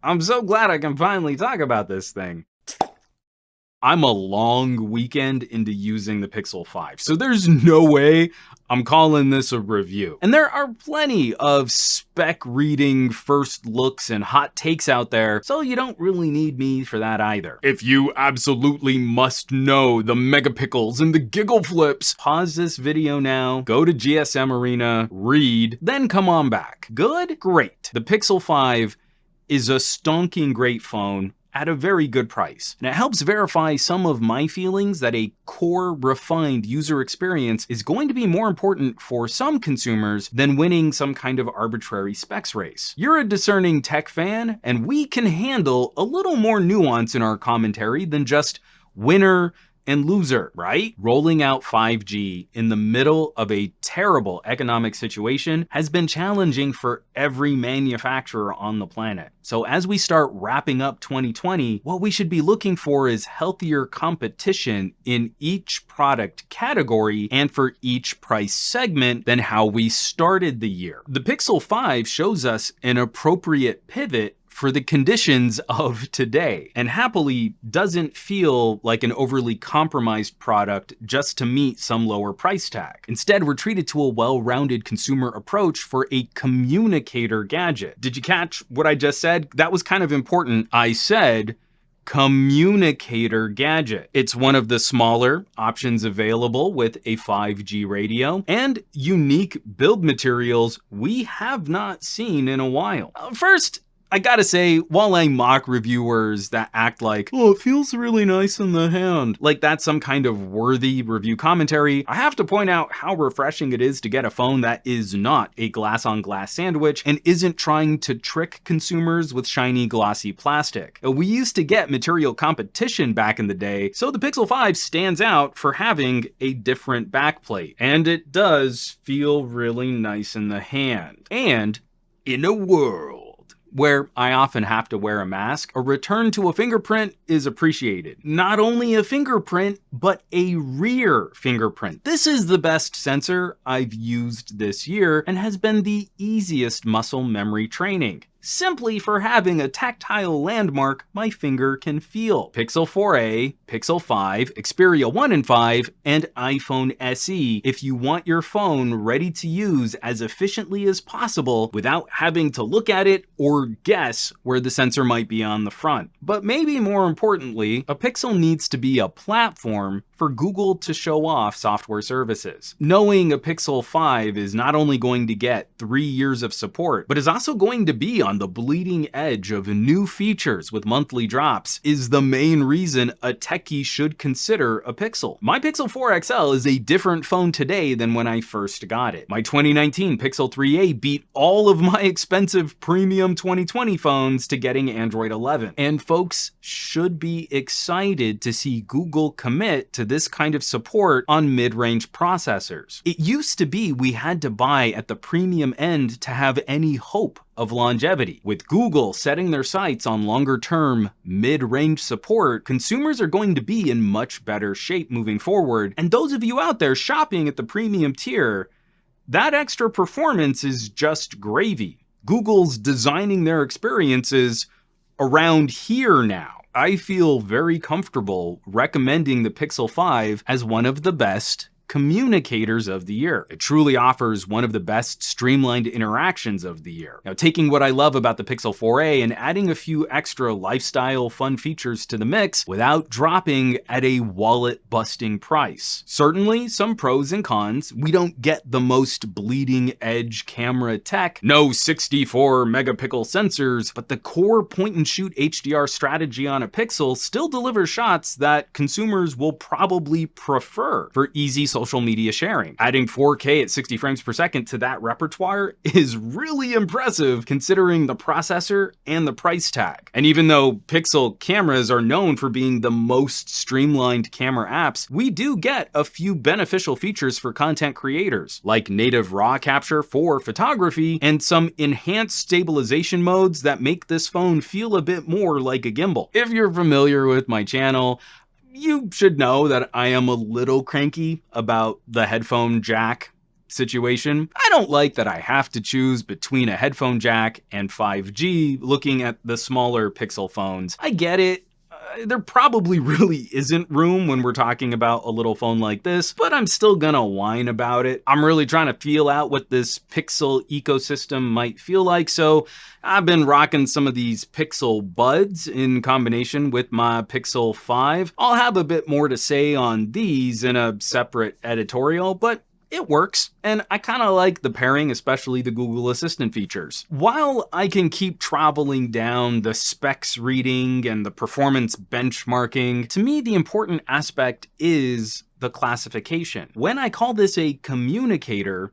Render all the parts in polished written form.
I'm so glad I can finally talk about this thing. I'm a long weekend into using the Pixel 5, so there's no way I'm calling this a review. And there are plenty of spec reading first looks and hot takes out there, so you don't really need me for that either. If you absolutely must know the megapixels and the giggle flips, pause this video now, go to GSM Arena, read, then come on back. Good? Great. The Pixel 5 is a stonking great phone at a very good price. And it helps verify some of my feelings that a core, refined user experience is going to be more important for some consumers than winning some kind of arbitrary specs race. You're a discerning tech fan, and we can handle a little more nuance in our commentary than just winner and loser, right? Rolling out 5G in the middle of a terrible economic situation has been challenging for every manufacturer on the planet. So as we start wrapping up 2020, what we should be looking for is healthier competition in each product category and for each price segment than how we started the year. The Pixel 5 shows us an appropriate pivot for the conditions of today, and happily doesn't feel like an overly compromised product just to meet some lower price tag. Instead, we're treated to a well-rounded consumer approach for a communicator gadget. Did you catch what I just said? That was kind of important. I said communicator gadget. It's one of the smaller options available with a 5G radio and unique build materials we have not seen in a while. First, I gotta say, while I mock reviewers that act like, oh, it feels really nice in the hand, like that's some kind of worthy review commentary, I have to point out how refreshing it is to get a phone that is not a glass-on-glass sandwich and isn't trying to trick consumers with shiny, glossy plastic. We used to get material competition back in the day, so the Pixel 5 stands out for having a different backplate. And it does feel really nice in the hand. And in a world where I often have to wear a mask, a return to a fingerprint is appreciated. Not only a fingerprint, but a rear fingerprint. This is the best sensor I've used this year and has been the easiest muscle memory training, simply for having a tactile landmark my finger can feel. Pixel 4a, Pixel 5, Xperia 1 and 5, and iPhone SE if you want your phone ready to use as efficiently as possible without having to look at it or guess where the sensor might be on the front. But maybe more importantly, a Pixel needs to be a platform for Google to show off software services. Knowing a Pixel 5 is not only going to get 3 years of support, but is also going to be on the bleeding edge of new features with monthly drops is the main reason a techie should consider a Pixel. My Pixel 4 XL is a different phone today than when I first got it. My 2019 Pixel 3a beat all of my expensive premium 2020 phones to getting Android 11. And folks should be excited to see Google commit to this kind of support on mid-range processors. It used to be we had to buy at the premium end to have any hope of longevity. With Google setting their sights on longer-term, mid-range support, consumers are going to be in much better shape moving forward. And those of you out there shopping at the premium tier, that extra performance is just gravy. Google's designing their experiences around here now. I feel very comfortable recommending the Pixel 5 as one of the best communicators of the year. It truly offers one of the best streamlined interactions of the year. Now, taking what I love about the Pixel 4a and adding a few extra lifestyle fun features to the mix without dropping at a wallet-busting price. Certainly some pros and cons. We don't get the most bleeding edge camera tech, no 64 megapixel sensors, but the core point-and-shoot HDR strategy on a Pixel still delivers shots that consumers will probably prefer for easy social media sharing. Adding 4K at 60 frames per second to that repertoire is really impressive considering the processor and the price tag. And even though Pixel cameras are known for being the most streamlined camera apps, we do get a few beneficial features for content creators, like native RAW capture for photography and some enhanced stabilization modes that make this phone feel a bit more like a gimbal. If you're familiar with my channel, you should know that I am a little cranky about the headphone jack situation. I don't like that I have to choose between a headphone jack and 5G looking at the smaller Pixel phones. I get it. There probably really isn't room when we're talking about a little phone like this, but I'm still gonna whine about it. I'm really trying to feel out what this Pixel ecosystem might feel like, so I've been rocking some of these Pixel Buds in combination with my Pixel 5. I'll have a bit more to say on these in a separate editorial, but it works, and I kind of like the pairing, especially the Google Assistant features. While I can keep traveling down the specs reading and the performance benchmarking, to me the important aspect is the classification. When I call this a communicator,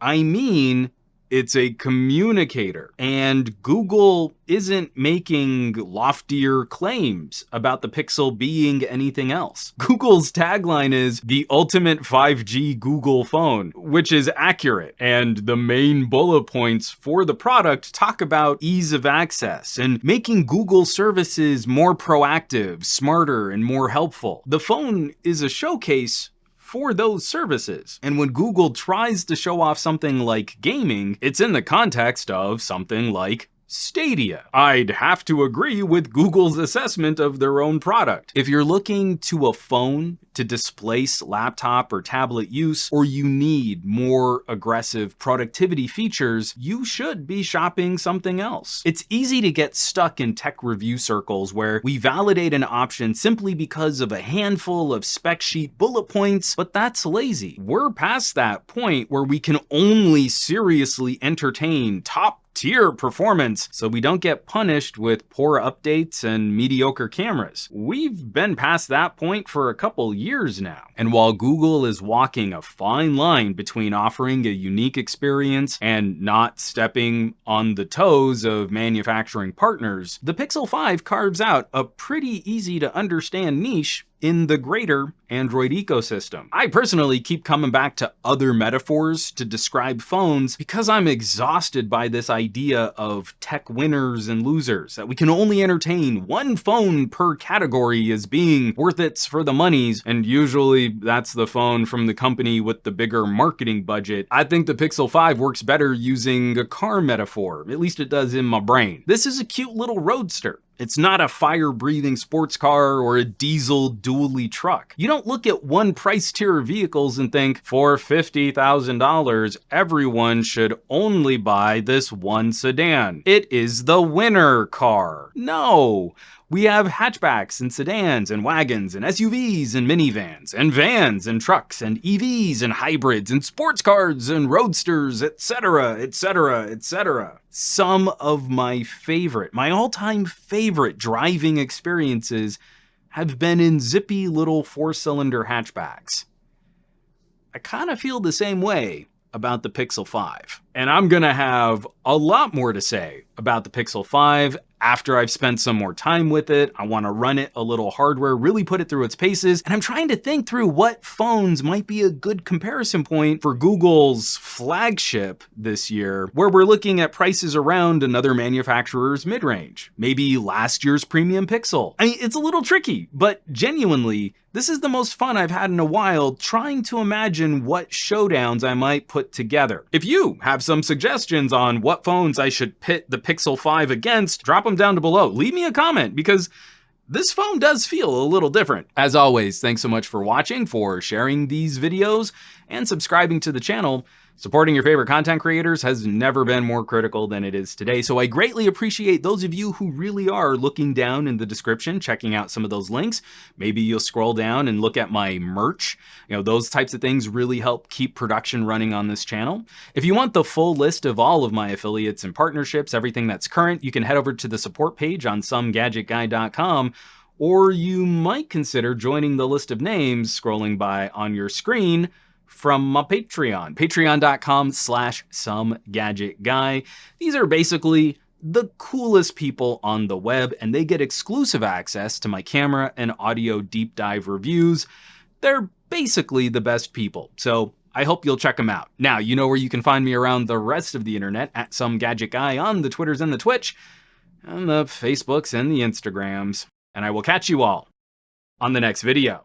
I mean it's a communicator, and Google isn't making loftier claims about the Pixel being anything else. Google's tagline is the ultimate 5G Google phone, which is accurate, and the main bullet points for the product talk about ease of access and making Google services more proactive, smarter, and more helpful. The phone is a showcase for those services. And when Google tries to show off something like gaming, it's in the context of something like Stadia. I'd have to agree with Google's assessment of their own product. If you're looking to a phone to displace laptop or tablet use, or you need more aggressive productivity features, you should be shopping something else. It's easy to get stuck in tech review circles where we validate an option simply because of a handful of spec sheet bullet points, but that's lazy. We're past that point where we can only seriously entertain top-tier performance so we don't get punished with poor updates and mediocre cameras. We've been past that point for a couple years now. And while Google is walking a fine line between offering a unique experience and not stepping on the toes of manufacturing partners, the Pixel 5 carves out a pretty easy to understand niche in the greater Android ecosystem. I personally keep coming back to other metaphors to describe phones because I'm exhausted by this idea of tech winners and losers, that we can only entertain one phone per category as being worth it for the monies, and usually that's the phone from the company with the bigger marketing budget. I think the Pixel 5 works better using a car metaphor, at least it does in my brain. This is a cute little roadster. It's not a fire-breathing sports car or a diesel dually truck. You don't look at one price tier of vehicles and think, for $50,000, everyone should only buy this one sedan. It is the winner car. No. We have hatchbacks and sedans and wagons and SUVs and minivans and vans and trucks and EVs and hybrids and sports cars and roadsters, etc., etc., etc. Some of my all-time favorite driving experiences have been in zippy little four-cylinder hatchbacks. I kind of feel the same way about the Pixel 5. And I'm gonna have a lot more to say about the Pixel 5 after I've spent some more time with it. I wanna run it a little hardware, really put it through its paces, and I'm trying to think through what phones might be a good comparison point for Google's flagship this year, where we're looking at prices around another manufacturer's mid-range, maybe last year's premium Pixel. I mean, it's a little tricky, but genuinely, this is the most fun I've had in a while trying to imagine what showdowns I might put together. If you have some suggestions on what phones I should pit the Pixel 5 against, drop them down below. Leave me a comment because this phone does feel a little different. As always, thanks so much for watching, for sharing these videos, and subscribing to the channel. Supporting your favorite content creators has never been more critical than it is today, so I greatly appreciate those of you who really are looking down in the description, checking out some of those links. Maybe you'll scroll down and look at my merch. Those types of things really help keep production running on this channel. If you want the full list of all of my affiliates and partnerships, everything that's current, you can head over to the support page on SomeGadgetGuy.com, or you might consider joining the list of names scrolling by on your screen from my Patreon, patreon.com/SomeGadgetGuy. These are basically the coolest people on the web, and they get exclusive access to my camera and audio deep dive reviews. They're basically the best people, so I hope you'll check them out. Now, you know where you can find me around the rest of the internet, at SomeGadgetGuy on the Twitters and the Twitch, and the Facebooks and the Instagrams. And I will catch you all on the next video.